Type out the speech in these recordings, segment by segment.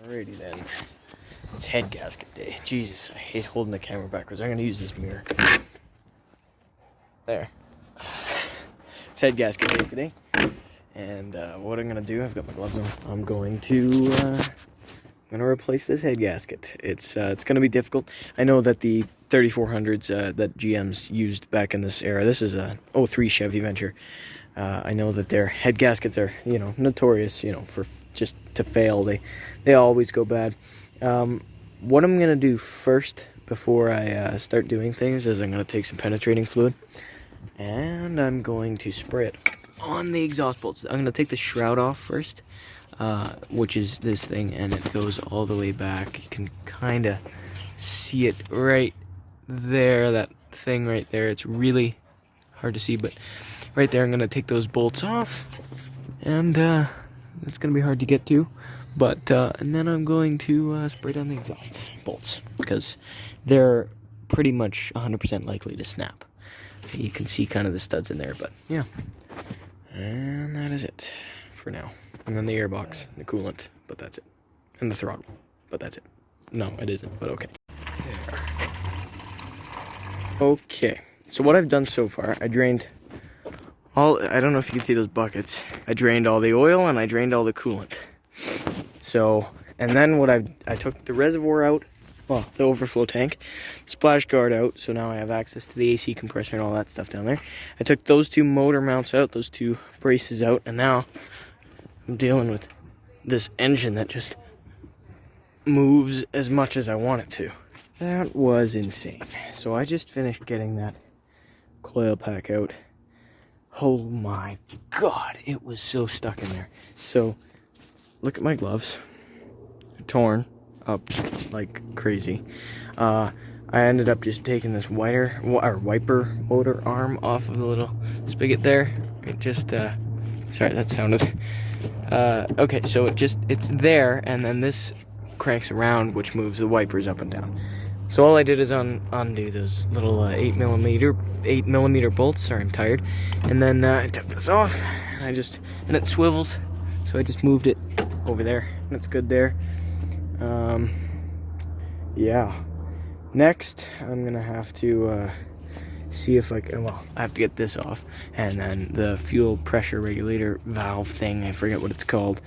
Alrighty then. It's head gasket day. Jesus, I hate holding the camera backwards. I'm gonna use this mirror. There. It's head gasket day today. And what I'm gonna do, I've got my gloves on. I'm gonna replace this head gasket. It's gonna be difficult. I know that the 3400s that GM's used back in this era. This is a 03 Chevy Venture. I know that their head gaskets are, notorious, for just to fail. They always go bad. What I'm gonna do first before I start doing things is I'm gonna take some penetrating fluid and I'm going to spray it on the exhaust bolts. I'm gonna take the shroud off first, which is this thing, and it goes all the way back. You can kind of see it right there, that thing right there. It's really hard to see, but right there I'm gonna take those bolts off, and it's gonna be hard to get to, but and then I'm going to spray down the exhaust bolts because they're pretty much 100% likely to snap. You can see kind of the studs in there, but yeah. And that is it for now. And then the airbox, the coolant, but that's it. And the throttle, but that's it. No, it isn't, but okay. There. Okay, so what I've done so far, I drained I don't know if you can see those buckets. I drained all the oil and I drained all the coolant. So, and then I took the reservoir out, well, the overflow tank, splash guard out, so now I have access to the AC compressor and all that stuff down there. I took those two motor mounts out, those two braces out, and now I'm dealing with this engine that just moves as much as I want it to. That was insane. So I just finished getting that coil pack out. Oh my god, it was so stuck in there. So, look at my gloves. They're torn up like crazy. I ended up just taking this wiper motor arm off of the little spigot there. It just, sorry, that sounded. Okay, so it's there, and then this cranks around, which moves the wipers up and down. So all I did is undo those little 8 millimeter bolts. Sorry, I'm tired. And then I took this off, and it swivels. So I just moved it over there, and it's good there. Yeah. Next, I'm gonna have to see if I can. Well, I have to get this off, and then the fuel pressure regulator valve thing. I forget what it's called.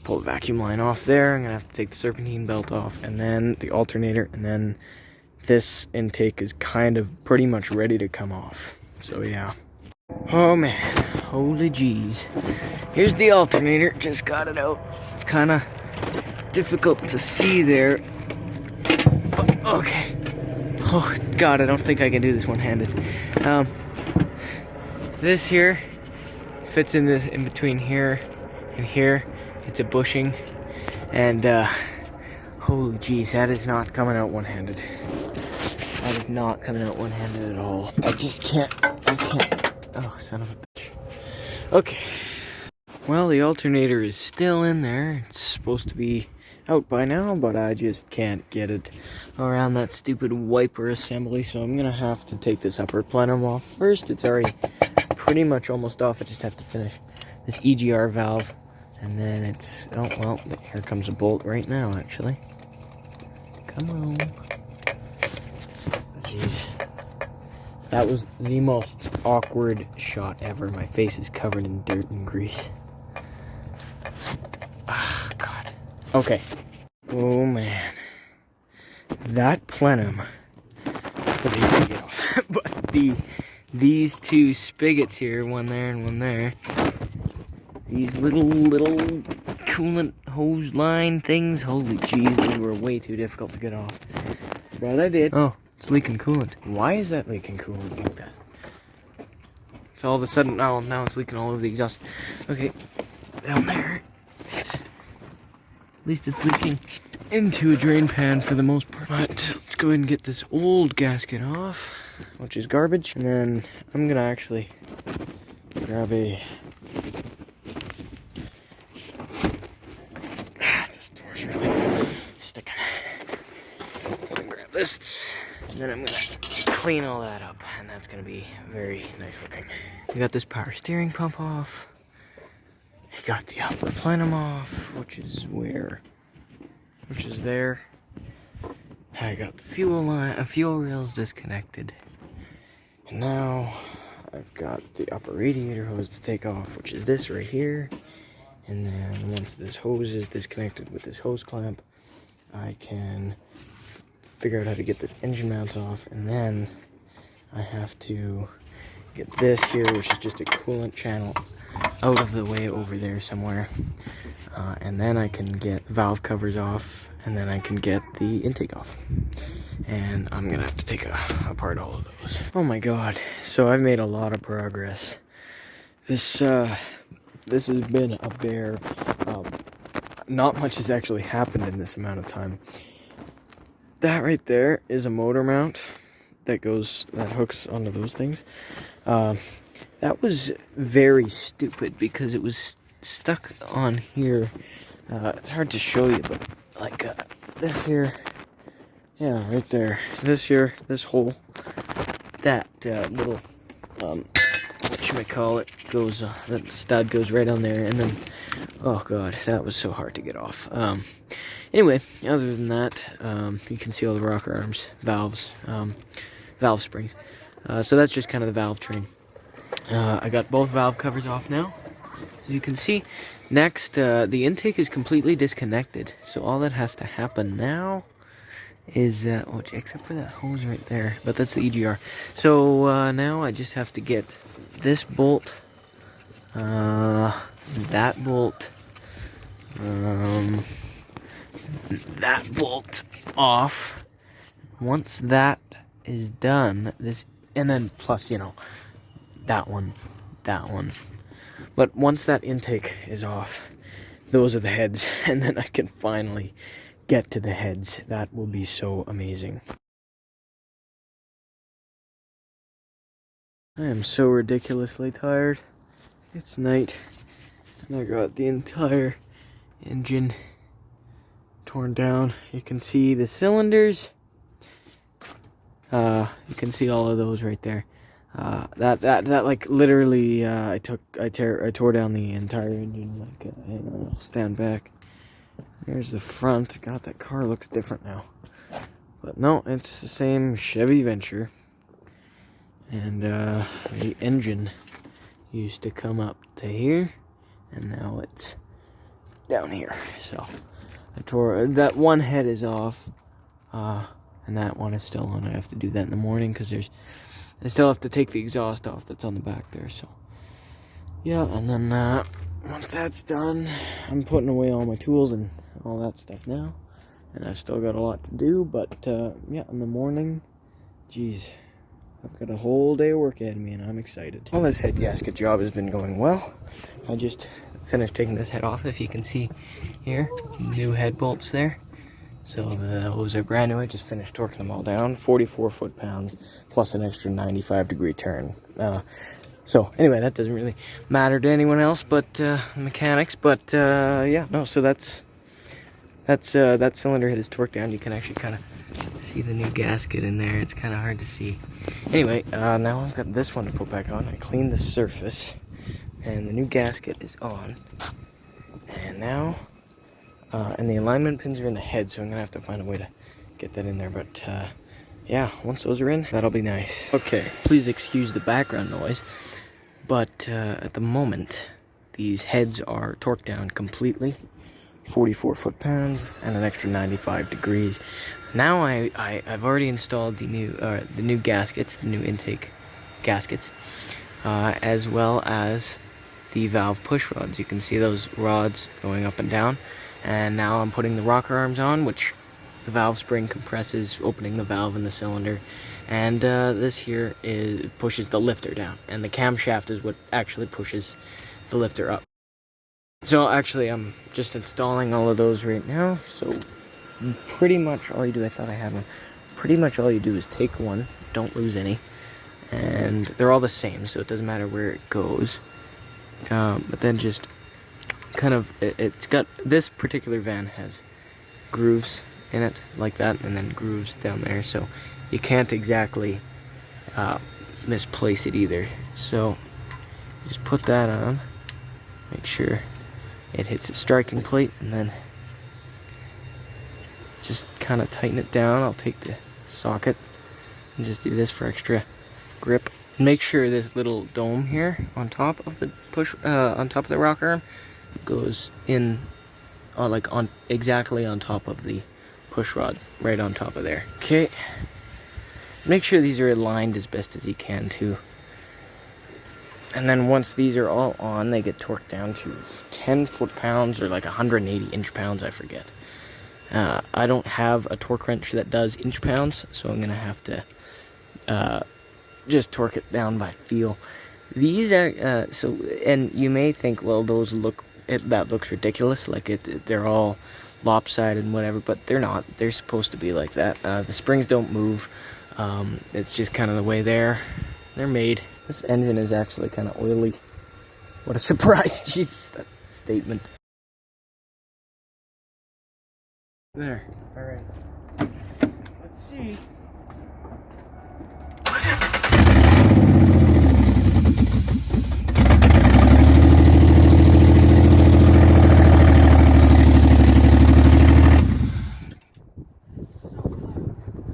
Pull the vacuum line off there. I'm gonna have to take the serpentine belt off, and then the alternator, and then this intake is kind of pretty much ready to come off. So yeah. Oh man, holy jeez. Here's the alternator, just got it out. It's kind of difficult to see there, but okay. Oh god, I don't think I can do this one-handed. This here fits in between here and here. It's a bushing, and holy jeez, that is not coming out one-handed. That is not coming out one-handed at all. I can't. Oh, son of a bitch. Okay. Well, the alternator is still in there. It's supposed to be out by now, but I just can't get it around that stupid wiper assembly, so I'm gonna have to take this upper plenum off first. It's already pretty much almost off. I just have to finish this EGR valve. And then it's, oh, well, here comes a bolt right now, actually. Come on. Jeez. That was the most awkward shot ever. My face is covered in dirt and grease. Ah, God. Okay. Oh, man. That plenum was easy to get off. But these two spigots here, one there and one there, these little coolant hose line things, holy jeez, they were way too difficult to get off. But I did. Oh, it's leaking coolant. Why is that leaking coolant like that? It's all of a sudden, now it's leaking all over the exhaust. Okay, down there, at least it's leaking into a drain pan for the most part. But let's go ahead and get this old gasket off, which is garbage. And then I'm gonna actually grab a... Sticking. I'm gonna grab this, and then I'm gonna clean all that up, and that's gonna be very nice looking. We got this power steering pump off. I got the upper plenum off, which is where which is there. I got the fuel rails disconnected. And now I've got the upper radiator hose to take off, which is this right here. And then once this hose is disconnected with this hose clamp, I can figure out how to get this engine mount off. And then I have to get this here, which is just a coolant channel, out of the way over there somewhere. And then I can get valve covers off, and then I can get the intake off. And I'm gonna have to take apart all of those. Oh my god, so I've made a lot of progress. This has been a bear. Not much has actually happened in this amount of time. That right there is a motor mount that hooks onto those things. That was very stupid because it was stuck on here. It's hard to show you, but like this here, yeah, right there. This here, this hole, that little whatchamacallit goes, that stud goes right on there, and then, oh god, that was so hard to get off. Anyway, other than that, you can see all the rocker arms, valves, valve springs. So that's just kind of the valve train. I got both valve covers off now, as you can see. Next, the intake is completely disconnected, so all that has to happen now is, except for that hose right there, but that's the EGR. So now I just have to get this bolt, that bolt, that bolt off. Once that is done, and then plus, that one. But once that intake is off, those are the heads, and then I can finally get to the heads. That will be so amazing. I am so ridiculously tired. It's night, and I got the entire engine torn down. You can see the cylinders. You can see all of those right there. That like literally, I tore down the entire engine. Like, hang on, I'll stand back. There's the front. God, that car looks different now. But no, it's the same Chevy Venture. And the engine used to come up to here, and now it's down here. So I tore that one head is off, and that one is still on. I have to do that in the morning because I still have to take the exhaust off that's on the back there. So yeah, and then once that's done, I'm putting away all my tools and all that stuff now, and I've still got a lot to do. But yeah, in the morning, geez, I've got a whole day of work ahead of me, and I'm excited. Well, this head gasket job has been going well. I just finished taking this head off. If you can see here, new head bolts there. So those are brand new. I just finished torquing them all down. 44 foot-pounds plus an extra 95-degree turn. So anyway, that doesn't really matter to anyone else but mechanics. But yeah, no. So that cylinder head is torqued down. You can actually kind of see the new gasket in there. It's kind of hard to see. Anyway, now I've got this one to put back on. I cleaned the surface, and the new gasket is on. And now, and the alignment pins are in the head, so I'm gonna have to find a way to get that in there. But yeah, once those are in, that'll be nice. Okay, please excuse the background noise, but at the moment, these heads are torqued down completely. 44 foot-pounds and an extra 95 degrees. Now I've already installed the new gaskets, the new intake gaskets, as well as the valve push rods. You can see those rods going up and down. And now I'm putting the rocker arms on, which the valve spring compresses, opening the valve in the cylinder. And this here pushes the lifter down. And the camshaft is what actually pushes the lifter up. So actually, I'm just installing all of those right now. So pretty much all you do, I thought I had one. Pretty much all you do is take one, don't lose any. And they're all the same, so it doesn't matter where it goes. But then just kind of, it's got, this particular van has grooves in it like that, and then grooves down there, so you can't exactly misplace it either. So just put that on, make sure it hits the striking plate, and then just kind of tighten it down. I'll take the socket and just do this for extra grip. Make sure this little dome here on top of the on top of the rocker arm goes in, like on exactly on top of the push rod, right on top of there. Okay. Make sure these are aligned as best as you can too. And then once these are all on, they get torqued down to 10 foot-pounds or like 180 inch-pounds, I forget. I don't have a torque wrench that does inch-pounds, so I'm gonna have to just torque it down by feel. These are and you may think, well, those that looks ridiculous, like they're all lopsided and whatever, but they're not. They're supposed to be like that. The springs don't move. It's just kind of the way they're made. This engine is actually kind of oily. What a surprise. Jesus, that statement. There. All right. Let's see.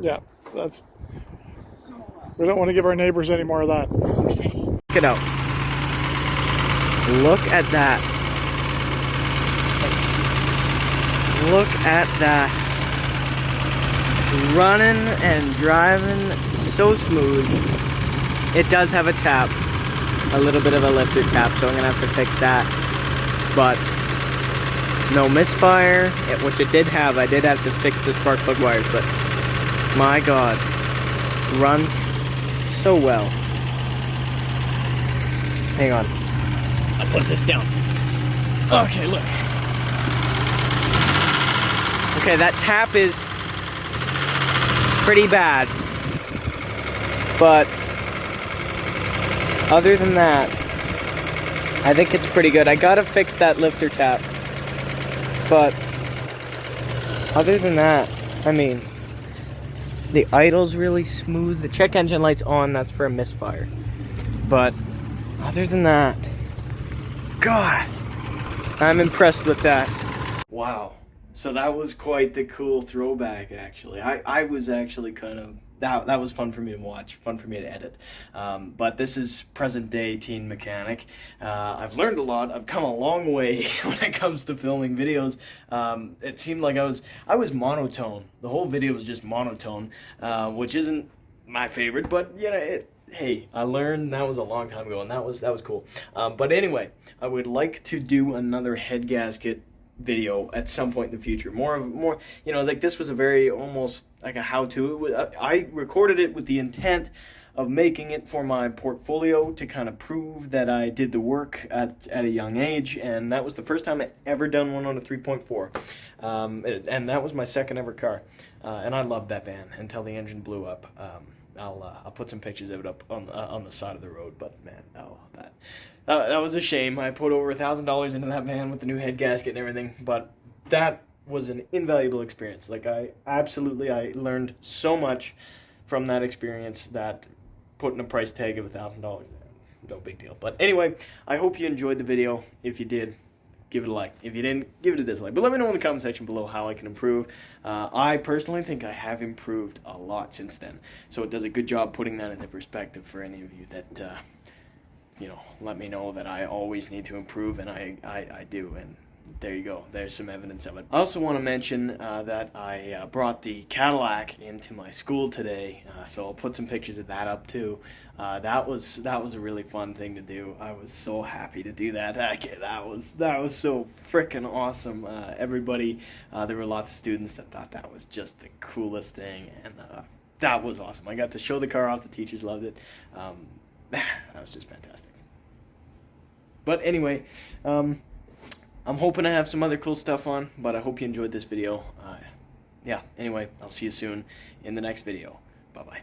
Yeah, that's. We don't want to give our neighbors any more of that. Okay. Check it out. Look at that. Look at that. Running and driving so smooth. It does have a tap. A little bit of a lifter tap, so I'm going to have to fix that. But no misfire, which it did have. I did have to fix the spark plug wires, but my God, runs so well. Hang on. I'll put this down. Okay, look. Okay, that tap is pretty bad. But other than that, I think it's pretty good. I gotta fix that lifter tap. But other than that, I mean, the idle's really smooth. The check engine light's on. That's for a misfire. But other than that, God, I'm impressed with that. Wow. So that was quite the cool throwback, actually. I was actually kind of... That was fun for me to watch, fun for me to edit. But this is present day teen mechanic. I've learned a lot. I've come a long way when it comes to filming videos. It seemed like I was monotone. The whole video was just monotone, which isn't my favorite, but you know, hey, I learned. That was a long time ago, and that was cool. But anyway, I would like to do another head gasket video at some point in the future. More, you know, like this was a very almost like a how-to. I recorded it with the intent of making it for my portfolio to kind of prove that I did the work at a young age, and that was the first time I ever done one on a 3.4, and that was my second ever car, and I loved that van until the engine blew up. I'll put some pictures of it up on the side of the road, but man, oh, that was a shame. I put over $1,000 into that van with the new head gasket and everything, but that was an invaluable experience. Like I learned so much from that experience that putting a price tag of $1,000, no big deal. But anyway, I hope you enjoyed the video. If you did, give it a like. If you didn't, give it a dislike. But let me know in the comment section below how I can improve. I personally think I have improved a lot since then. So it does a good job putting that into perspective for any of you that, you know, let me know that I always need to improve, and I do. And there you go. There's some evidence of it. I also want to mention that I brought the Cadillac into my school today, so I'll put some pictures of that up too. That was a really fun thing to do. I was so happy to do that. That was so freaking awesome. Everybody, there were lots of students that thought that was just the coolest thing, and that was awesome. I got to show the car off. The teachers loved it. That was just fantastic. But anyway, I'm hoping to have some other cool stuff on, but I hope you enjoyed this video. Yeah, anyway, I'll see you soon in the next video. Bye-bye.